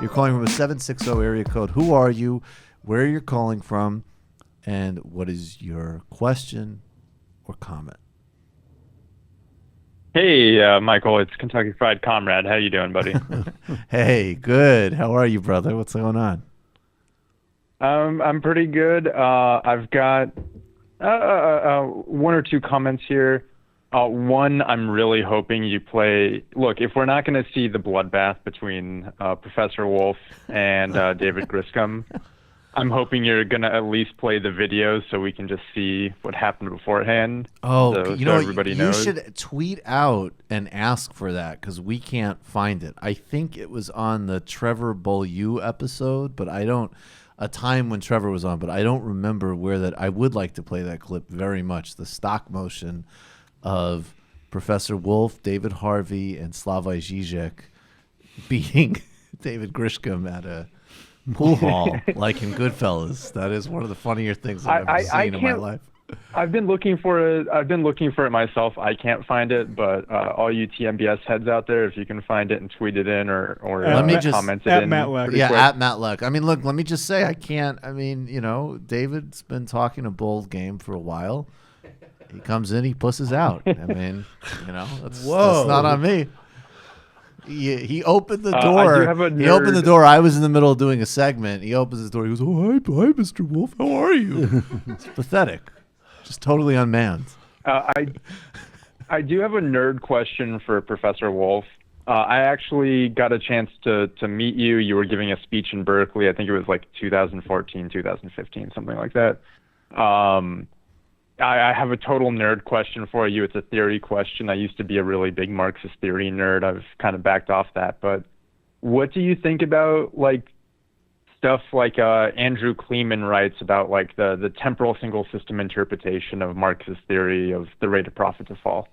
You're calling from a 760 area code. Who are you? Where you're calling from? And what is your question or comment? Hey, Michael, it's Kentucky Fried Comrade. How you doing, buddy? Hey, good. How are you, brother? What's going on? I'm pretty good. I've got one or two comments here. One, I'm really hoping you play. Look, if we're not going to see the bloodbath between Professor Wolff and David Griscom, I'm hoping you're going to at least play the videos so we can just see what happened beforehand. Oh, so everybody you knows. should tweet out and ask for that because we can't find it. I think it was on the Trevor Beaulieu episode, but I don't. A time when Trevor was on, but I don't remember where that. I would like to play that clip very much. The stop motion of Professor Wolff, David Harvey, and Slavoj Žižek beating David Griscom at a pool hall, like in Goodfellas. That is one of the funnier things I've ever seen in my life. I've been looking for it. I've been looking for it myself. I can't find it, but all you TMBS heads out there, if you can find it and tweet it in or comment it at in. Matt Leck. Yeah, quick. at Matt Leck. I mean, look, let me just say, I can't. I mean, David's been talking a bold game for a while. He comes in, he pusses out. I mean, that's not on me. He opened the door. I do have a He opened the nerd- door. I was in the middle of doing a segment. He opens the door. He goes, "Oh, hi, Mr. Wolff. How are you?" It's pathetic. Just totally unmanned. I do have a nerd question for Professor Wolff. I actually got a chance to meet you. You were giving a speech in Berkeley. I think it was like 2014, 2015, something like that. I have a total nerd question for you. It's a theory question. I used to be a really big Marxist theory nerd. I've kind of backed off that. But what do you think about stuff like Andrew Kleeman writes about the temporal single system interpretation of Marxist theory of the rate of profit to fall?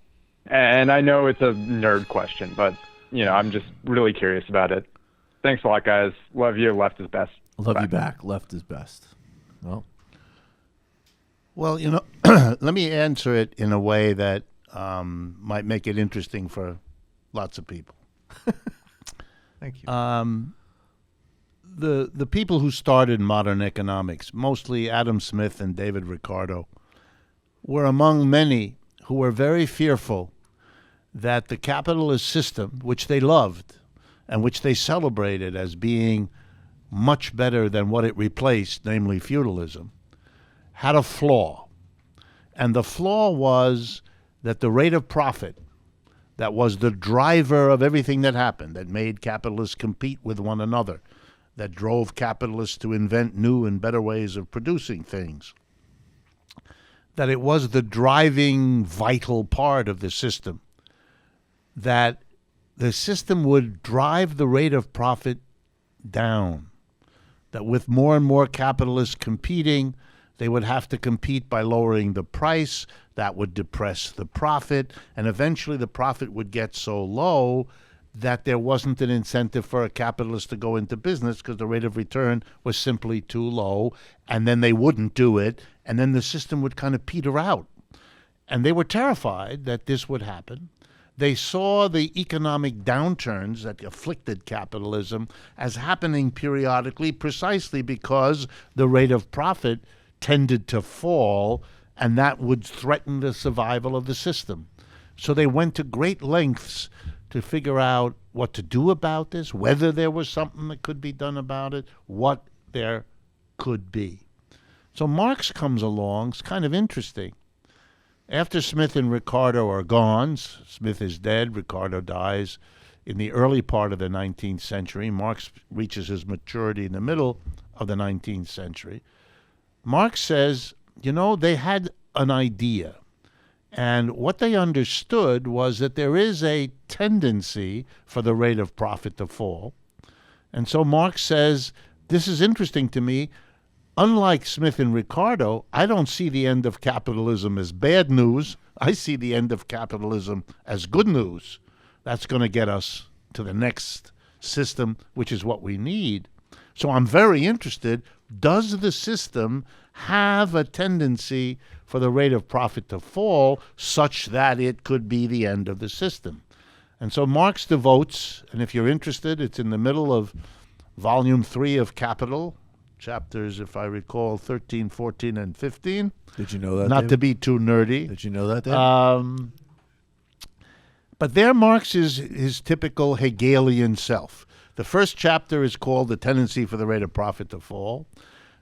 And I know it's a nerd question, but I'm just really curious about it. Thanks a lot, guys. Love you. Left is best. Love Bye. you back. Left is best. Well, let me answer it in a way that might make it interesting for lots of people. thank you. The people who started modern economics, mostly Adam Smith and David Ricardo, were among many who were very fearful that the capitalist system, which they loved and which they celebrated as being much better than what it replaced, namely feudalism, had a flaw. And the flaw was that the rate of profit, that was the driver of everything that happened, that made capitalists compete with one another, that drove capitalists to invent new and better ways of producing things, that it was the driving vital part of the system, that the system would drive the rate of profit down, that with more and more capitalists competing, they would have to compete by lowering the price. That would depress the profit, and eventually the profit would get so low that there wasn't an incentive for a capitalist to go into business because the rate of return was simply too low, and then they wouldn't do it, and then the system would kind of peter out. And they were terrified that this would happen. They saw the economic downturns that afflicted capitalism as happening periodically precisely because the rate of profit tended to fall, and that would threaten the survival of the system. So they went to great lengths to figure out what to do about this, whether there was something that could be done about it, what there could be. So Marx comes along. It's kind of interesting. After Smith and Ricardo are gone, Smith is dead, Ricardo dies in the early part of the 19th century. Marx reaches his maturity in the middle of the 19th century. Marx says, they had an idea. And what they understood was that there is a tendency for the rate of profit to fall. And so Marx says, this is interesting to me. Unlike Smith and Ricardo, I don't see the end of capitalism as bad news. I see the end of capitalism as good news. That's going to get us to the next system, which is what we need. So I'm very interested. Does the system have a tendency for the rate of profit to fall such that it could be the end of the system? And so Marx devotes, and if you're interested, it's in the middle of Volume 3 of Capital, chapters, if I recall, 13, 14, and 15. Did you know that, Not David? to be too nerdy. Did you know that, David? But there Marx is his typical Hegelian self. The first chapter is called The Tendency for the Rate of Profit to Fall.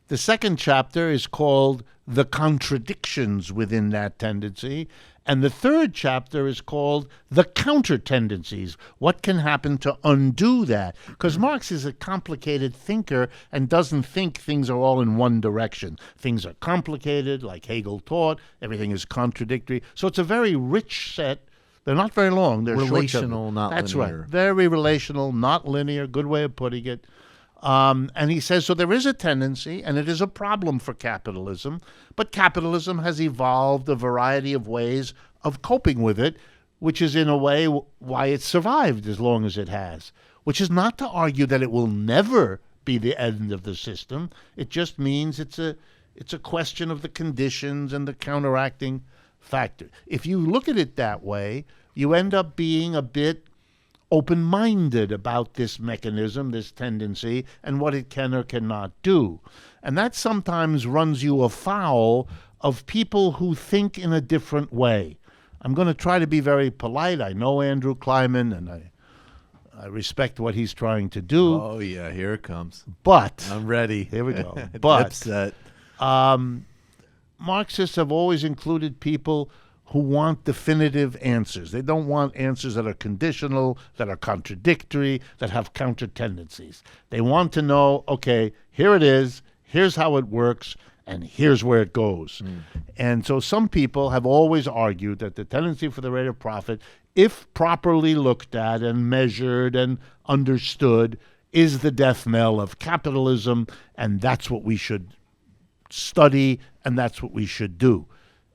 The second chapter is called The Contradictions Within That Tendency. And the third chapter is called The Counter Tendencies. What can happen to undo that? Because Marx is a complicated thinker and doesn't think things are all in one direction. Things are complicated, like Hegel taught. Everything is contradictory. So it's a very rich set. They're not very long. They're Relational, short. not That's linear. right. Very relational, not linear. Good way of putting it. And he says, so there is a tendency, and it is a problem for capitalism, but capitalism has evolved a variety of ways of coping with it, which is in a way why it survived as long as it has, which is not to argue that it will never be the end of the system. It just means it's a question of the conditions and the counteracting factor. If you look at it that way, you end up being a bit open-minded about this mechanism, this tendency, and what it can or cannot do. And that sometimes runs you afoul of people who think in a different way. I'm going to try to be very polite. I know Andrew Kleiman, and I respect what he's trying to do. Oh, yeah, here it comes. But I'm ready. here we go. But Dipset. Marxists have always included people who want definitive answers. They don't want answers that are conditional, that are contradictory, that have counter tendencies. They want to know, okay, here it is, here's how it works, and here's where it goes. And so some people have always argued that the tendency for the rate of profit, if properly looked at and measured and understood, is the death knell of capitalism, and that's what we should study, and that's what we should do.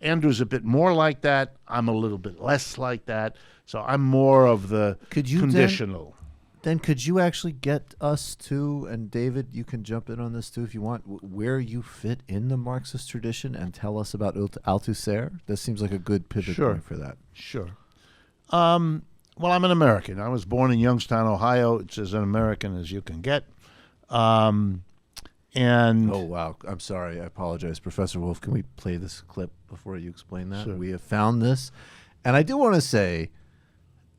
Andrew's a bit more like that. I'm a little bit less like that. So I'm more of the conditional. Then could you actually get us to, and David, you can jump in on this too if you want, where you fit in the Marxist tradition and tell us about Althusser? This seems like a good pivot point for that. Sure. Well, I'm an American. I was born in Youngstown, Ohio. It's as an American as you can get. And oh, wow. I'm sorry. I apologize. Professor Wolff, can we play this clip before you explain that? Sure. We have found this. And I do want to say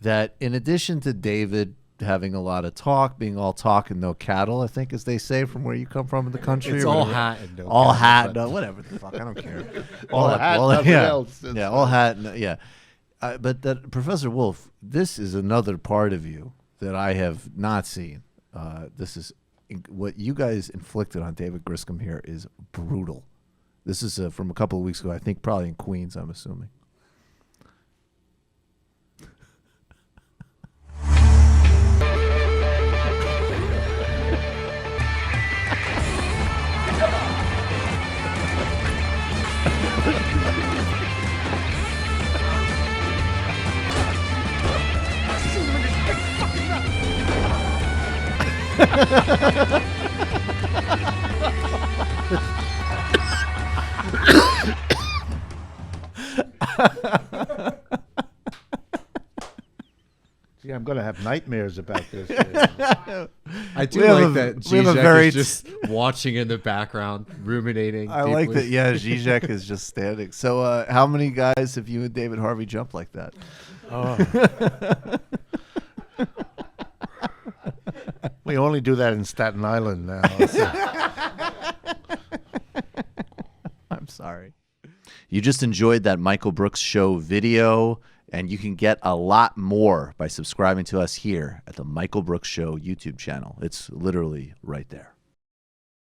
that in addition to David having a lot of talk, being all talk and no cattle, I think, as they say from where you come from in the country. It's all hat and no all cattle, hat, but- no, whatever the fuck. I don't care. all hat, nothing yeah, else. That's yeah, all hat, no, yeah. But that, Professor Wolff, this is another part of you that I have not seen. This is what you guys inflicted on David Griscom here is brutal. This is from a couple of weeks ago, I think probably in Queens, I'm assuming. See, I'm going to have nightmares about this. I do We have like a- that we have a Zizek very is just watching in the background, ruminating. I like deeply. that. Yeah, Zizek is just standing. So, how many guys have you and David Harvey jumped like that? We only do that in Staten Island now. I'm sorry. You just enjoyed that Michael Brooks Show video, and you can get a lot more by subscribing to us here at the Michael Brooks Show YouTube channel. It's literally right there.